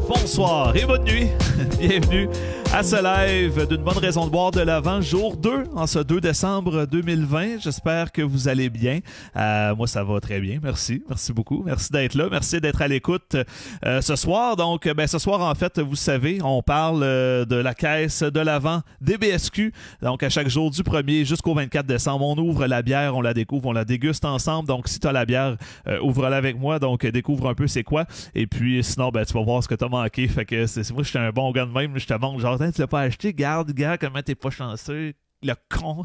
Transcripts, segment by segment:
Bonsoir et bonne nuit. Bienvenue à ce live d'une bonne raison de boire de l'Avent, jour 2, en ce 2 décembre 2020. J'espère que vous allez bien. Moi, ça va très bien. Merci. Merci beaucoup. Merci d'être là. Merci d'être à l'écoute ce soir. Donc, ce soir, en fait, vous savez, on parle de la caisse de l'Avent DBSQ. Donc, à chaque jour du 1er jusqu'au 24 décembre, on ouvre la bière, on la découvre, on la déguste ensemble. Donc, si tu as la bière, ouvre-la avec moi. Donc, découvre un peu c'est quoi. Et puis, sinon, tu vas voir ce que tu as manqué. Fait que moi, j'étais un bon gars de même. Je te montre, genre, tu l'as pas acheté, garde, comment t'es pas chanceux, le con.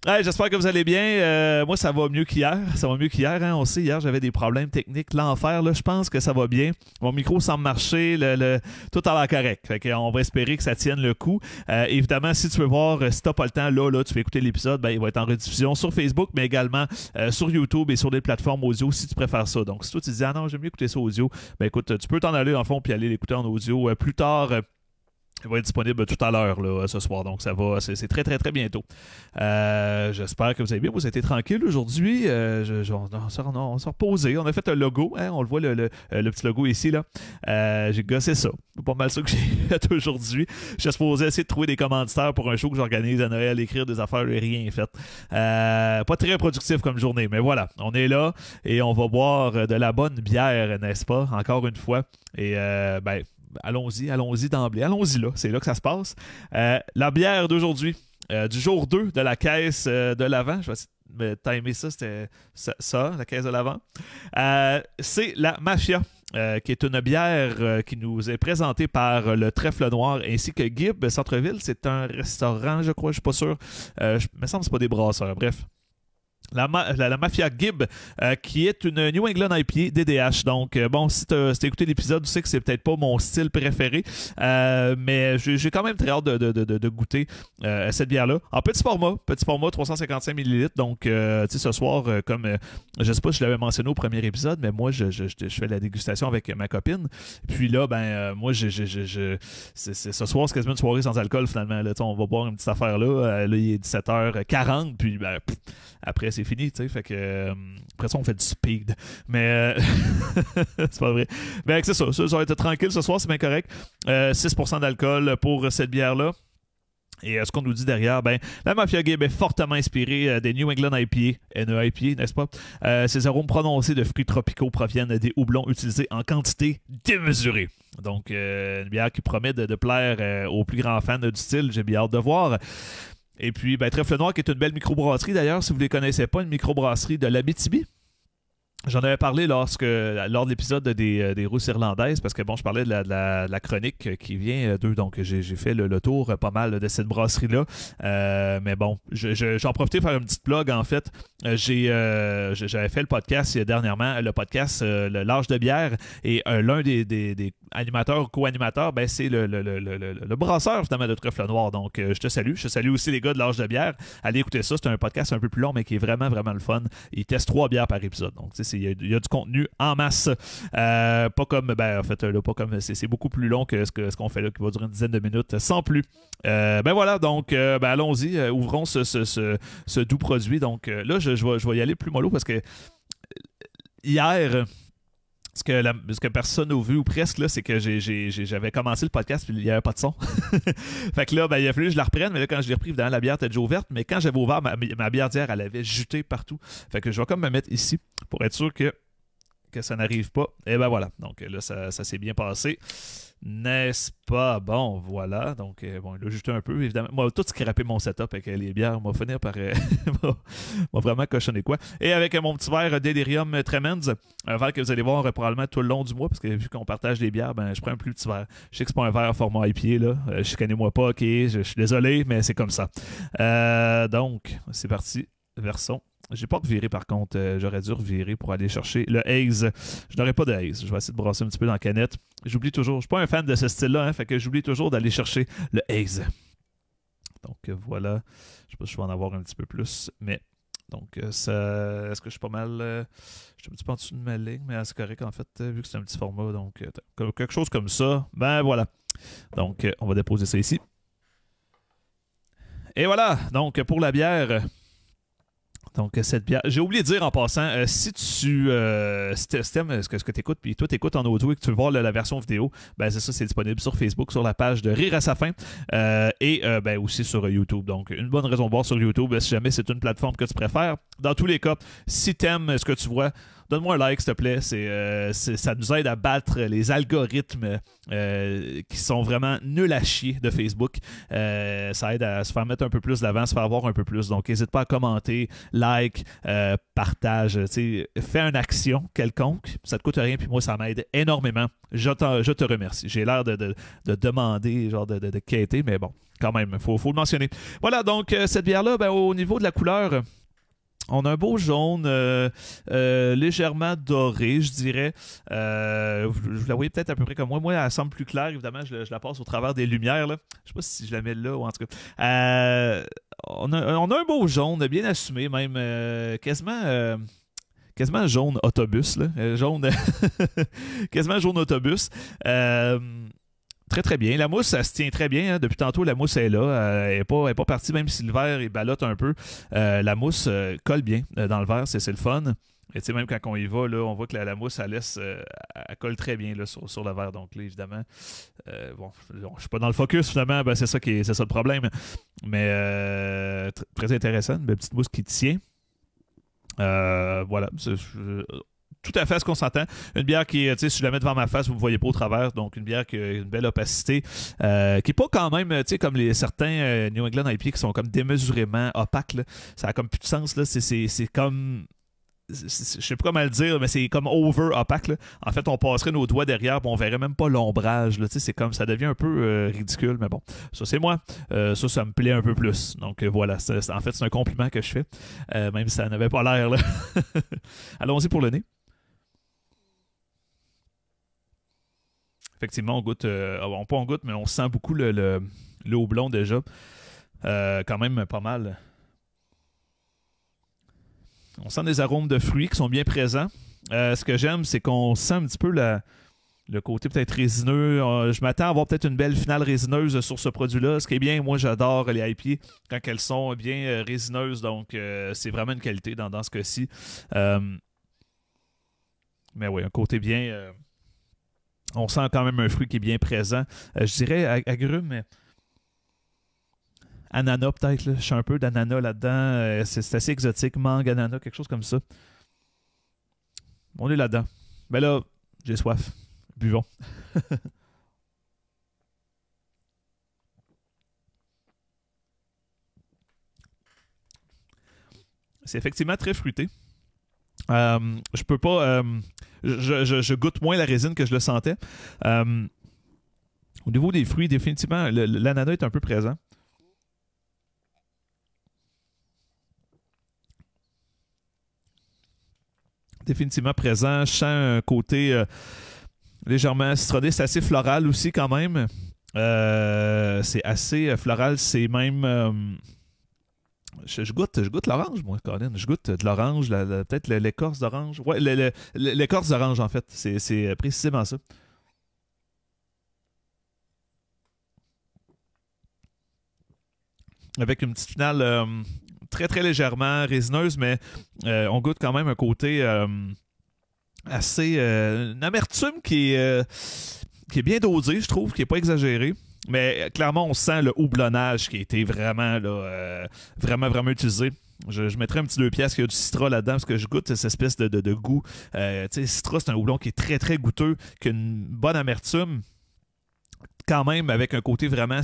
Ouais, j'espère que vous allez bien. Moi, ça va mieux qu'hier. Ça va mieux qu'hier, hein. On sait, hier, j'avais des problèmes techniques. L'enfer, là, je pense que ça va bien. Mon micro semble marcher. Tout a l'air correct. Fait qu'on va espérer que ça tienne le coup. Évidemment, si tu veux voir, si t'as pas le temps, là, tu peux écouter l'épisode, il va être en rediffusion sur Facebook, mais également sur YouTube et sur des plateformes audio si tu préfères ça. Donc, si toi, tu dis, ah non, j'aime mieux écouter ça audio, écoute, tu peux t'en aller, dans le fond, puis aller l'écouter en audio plus tard. Il va être disponible tout à l'heure là, ce soir, donc ça va, c'est très très très bientôt. J'espère que vous allez bien, vous avez été tranquille aujourd'hui. On s'est reposé, on a fait un logo, hein, on le voit le petit logo ici là. J'ai gossé ça, c'est pas mal ça que j'ai fait aujourd'hui. Je suis supposé essayer de trouver des commanditaires pour un show que j'organise à Noël, écrire des affaires, j'ai rien fait. Pas très productif comme journée, mais voilà, on est là et on va boire de la bonne bière, n'est-ce pas, encore une fois. Et allons-y d'emblée. Allons-y là, c'est là que ça se passe. La bière d'aujourd'hui, du jour 2 de la caisse de l'Avent, je vais essayer de timer ça, c'était ça, la caisse de l'Avent. C'est la Mafia, qui est une bière qui nous est présentée par le Trèfle Noir ainsi que Gibb Centre-Ville. C'est un restaurant, je crois, je suis pas sûr. Il me semble que c'est pas des brasseurs, bref. La Mafia Gibb, qui est une New England IPA DDH. Donc, si t'as écouté l'épisode, tu sais que c'est peut-être pas mon style préféré, mais j'ai quand même très hâte de goûter cette bière-là. En petit format 355 ml. Donc, ce soir, comme je sais pas si je l'avais mentionné au premier épisode, mais moi, je fais la dégustation avec ma copine. Puis là, moi, ce soir, c'est quasiment une soirée sans alcool, finalement. Là, on va boire une petite affaire là. Là, il est 17h40, puis après, c'est fini, tu sais, fait que après ça, on fait du speed. Mais c'est pas vrai. Mais c'est ça va être tranquille ce soir, c'est bien correct. 6% d'alcool pour cette bière-là. Et ce qu'on nous dit derrière, la Mafia Gibb est fortement inspirée des New England IPA, NEIPA, n'est-ce pas? Ces arômes prononcés de fruits tropicaux proviennent des houblons utilisés en quantité démesurée. Donc, une bière qui promet de plaire aux plus grands fans du style, j'ai bien hâte de voir. Et puis, Trèfle Noir, qui est une belle microbrasserie d'ailleurs, si vous ne les connaissez pas, une microbrasserie de l'Abitibi. J'en avais parlé lors de l'épisode des Rousses irlandaises, parce que je parlais de la chronique qui vient d'eux, donc j'ai fait le tour pas mal de cette brasserie-là. Mais bon, j'en profitais pour faire une petite plug en fait. J'avais fait le podcast dernièrement, le podcast L'Âge de bière, et l'un des animateurs, co-animateurs, c'est le brasseur finalement de Trèfle Noir. Donc je te salue. Je salue aussi les gars de L'Âge de bière. Allez écouter ça, c'est un podcast un peu plus long, mais qui est vraiment, vraiment le fun. Ils testent 3 bières par épisode. Donc il y a du contenu en masse. Pas comme, en fait, là, pas comme, c'est beaucoup plus long que ce qu'on fait là, qui va durer une dizaine de minutes, sans plus. Voilà, donc, allons-y, ouvrons ce doux produit. Donc, là, je vais y aller plus mollo parce que hier, ce que personne n'a vu ou presque, là, c'est que j'avais commencé le podcast puis il n'y avait pas de son. Fait que là, il a fallu que je la reprenne, mais là, quand je l'ai repris, évidemment, la bière était déjà ouverte, mais quand j'avais ouvert ma bière d'hier, elle avait juté partout. Fait que je vais comme me mettre ici pour être sûr que ça n'arrive pas. Et voilà. Donc là, ça s'est bien passé. N'est-ce pas? Bon, voilà. Donc, il a juté un peu, évidemment. Moi, tout scrappé mon setup avec les bières m'a finir par m'a vraiment cochonné quoi. Et avec mon petit verre Delirium Tremens, un verre que vous allez voir probablement tout le long du mois, parce que vu qu'on partage des bières, je prends un plus petit verre. Je sais que c'est pas un verre format IPA, là. Chicanez-moi pas, ok, je suis désolé, mais c'est comme ça. Donc, c'est parti. Versons. J'ai pas reviré par contre, j'aurais dû revirer pour aller chercher le Haze. Je n'aurais pas de Haze, je vais essayer de brasser un petit peu dans la canette. J'oublie toujours, je suis pas un fan de ce style-là, hein, fait que j'oublie toujours d'aller chercher le Haze. Donc voilà, je sais pas si je vais en avoir un petit peu plus, mais donc est-ce que je suis pas mal, je suis un petit peu en dessous de ma ligne, mais c'est correct en fait, vu que c'est un petit format, donc quelque chose comme ça, voilà. Donc on va déposer ça ici. Et voilà, donc pour la bière... Donc, cette bière. J'ai oublié de dire en passant, si tu aimes ce que tu écoutes, puis toi, tu écoutes en audio et que tu veux voir la version vidéo, ben c'est ça, c'est disponible sur Facebook, sur la page de Rire à sa fin, et ben, aussi sur YouTube. Donc, une bonne raison de voir sur YouTube, si jamais c'est une plateforme que tu préfères. Dans tous les cas, si tu aimes ce que tu vois, donne-moi un like, s'il te plaît. Ça nous aide à battre les algorithmes qui sont vraiment nuls à chier de Facebook. Ça aide à se faire mettre un peu plus d'avant, se faire voir un peu plus. Donc, n'hésite pas à commenter, like, partage. Fais une action quelconque. Ça te coûte rien, puis moi, ça m'aide énormément. Je te remercie. J'ai l'air de demander, genre de quêter, mais bon, quand même, il faut le mentionner. Voilà, donc, cette bière-là, ben, au niveau de la couleur... On a un beau jaune, légèrement doré, je dirais. Vous la voyez peut-être à peu près comme moi. Moi, elle semble plus claire. Évidemment, je la passe au travers des lumières. Là. Je sais pas si je la mets là ou en tout cas. On a un beau jaune, bien assumé, même quasiment jaune autobus. Là. Jaune, quasiment jaune autobus. Très, très bien. La mousse, ça se tient très bien. Hein. Depuis tantôt, la mousse est là. Elle n'est pas partie, même si le verre, il ballotte un peu. La mousse colle bien dans le verre. C'est le fun. Et tu sais, même quand on y va, là, on voit que la mousse, elle colle très bien là, sur le verre. Donc là, évidemment, bon, je suis pas dans le focus, finalement. Ben, c'est ça le problème. Mais très intéressant. Une belle petite mousse qui tient. Voilà. Tout à fait à ce qu'on s'entend. Une bière qui, tu sais, si je la mets devant ma face, vous ne me voyez pas au travers. Donc, une bière qui a une belle opacité, qui n'est pas quand même, tu sais, comme certains New England IPA qui sont comme démesurément opaques. Là. Ça n'a comme plus de sens. Là. C'est comme... Je sais pas comment le dire, mais c'est comme over opaque. Là. En fait, on passerait nos doigts derrière et on verrait même pas l'ombrage. Là. C'est comme ça devient un peu ridicule, mais bon, ça c'est moi. Ça me plaît un peu plus. Donc voilà, en fait, c'est un compliment que je fais, même si ça n'avait pas l'air. Là. Allons-y pour le nez. Effectivement, on goûte, pas on goûte, mais on sent beaucoup le houblon déjà. Quand même pas mal. On sent des arômes de fruits qui sont bien présents. Ce que j'aime, c'est qu'on sent un petit peu le côté peut-être résineux. Je m'attends à avoir peut-être une belle finale résineuse sur ce produit-là. Ce qui est bien, moi j'adore les IPA quand elles sont bien résineuses. Donc c'est vraiment une qualité dans ce cas-ci. Mais oui, un côté bien... on sent quand même un fruit qui est bien présent. Je dirais agrumes, mais ananas peut-être. Là. Je suis un peu d'ananas là-dedans. C'est assez exotique. Mangue, ananas, quelque chose comme ça. On est là-dedans. Ben là, j'ai soif. Buvons. C'est effectivement très fruité. Je peux pas... je goûte moins la résine que je le sentais. Au niveau des fruits, définitivement, l'ananas est un peu présent. Définitivement présent. Je sens un côté légèrement citronné. C'est assez floral aussi quand même. C'est assez floral. C'est même... Je goûte l'orange, moi, Colin. Je goûte de l'orange, peut-être l'écorce d'orange. Ouais, l'écorce d'orange, en fait. C'est précisément ça. Avec une petite finale très, très légèrement résineuse, mais on goûte quand même un côté assez... une amertume qui est bien dosée, je trouve, qui n'est pas exagérée. Mais clairement, on sent le houblonnage qui a été vraiment, là, vraiment utilisé. Je mettrais un petit 2 piastres qu'il y a du citron là-dedans parce que je goûte cette espèce de goût. Tu sais, citron, c'est un houblon qui est très, très goûteux, qui a une bonne amertume. Quand même, avec un côté vraiment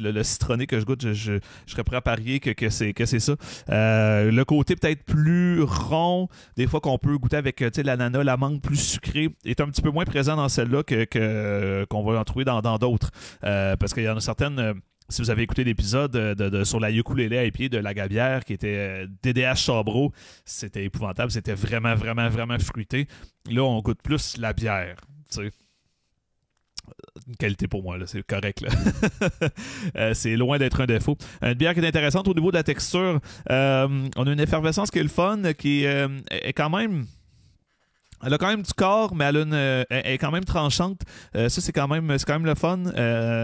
le citronné que je goûte, je serais prêt à parier que c'est ça. Le côté peut-être plus rond, des fois qu'on peut goûter avec l'ananas, la mangue plus sucrée, est un petit peu moins présent dans celle-là qu'on va en trouver dans d'autres. Parce qu'il y en a certaines... si vous avez écouté l'épisode sur la ukulélé IPA de la Gabière, qui était DDH Sabro, c'était épouvantable. C'était vraiment fruité. Là, on goûte plus la bière, tu sais. Une qualité pour moi, là, c'est correct. Là. C'est loin d'être un défaut. Une bière qui est intéressante au niveau de la texture. On a une effervescence qui est le fun, qui est quand même Elle a quand même du corps, mais elle est quand même tranchante. Ça, c'est quand même le fun.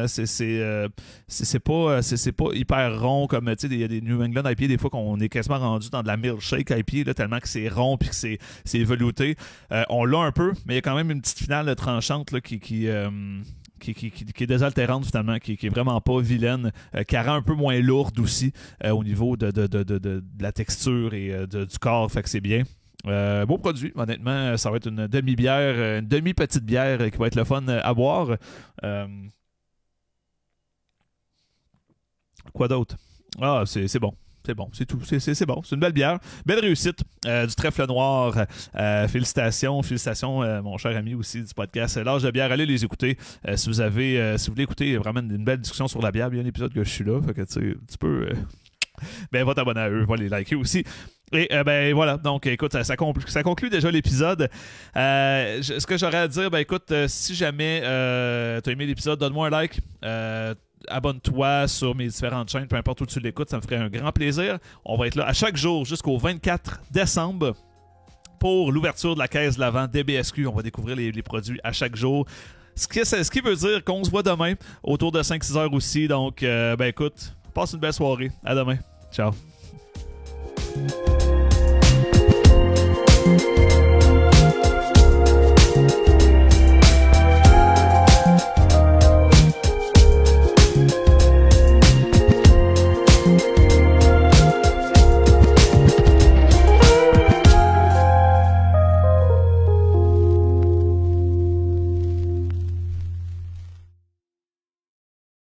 C'est pas hyper rond comme, tu sais, il y a des New England IPA, des fois qu'on est quasiment rendu dans de la milkshake IPA, là, tellement que c'est rond puis que c'est velouté. On l'a un peu, mais il y a quand même une petite finale tranchante là, qui est désaltérante finalement, qui est vraiment pas vilaine, qui rend un peu moins lourde aussi au niveau de la texture et du corps, fait que c'est bien. Beau produit, honnêtement, ça va être une demi-bière, une demi-petite bière qui va être le fun à boire. Quoi d'autre? Ah, c'est bon. C'est bon, c'est tout. C'est bon. C'est une belle bière. Belle réussite. Du trèfle noir. Félicitations, mon cher ami aussi du podcast. L'âge de bière, allez les écouter. Si vous voulez écouter vraiment une belle discussion sur la bière, il y a un épisode que je suis là. Fait que tu sais, tu peux. Va t'abonner à eux, va les liker aussi. Et voilà, donc écoute, ça conclut déjà l'épisode. Ce que j'aurais à dire, écoute, si jamais t'as aimé l'épisode, donne-moi un like. Abonne-toi sur mes différentes chaînes, peu importe où tu l'écoutes, ça me ferait un grand plaisir. On va être là à chaque jour jusqu'au 24 décembre pour l'ouverture de la caisse de l'Avent DBSQ. On va découvrir les produits à chaque jour. Ce qui veut dire qu'on se voit demain autour de 5-6 heures aussi. Donc, écoute, passe une belle soirée. À demain. Ciao.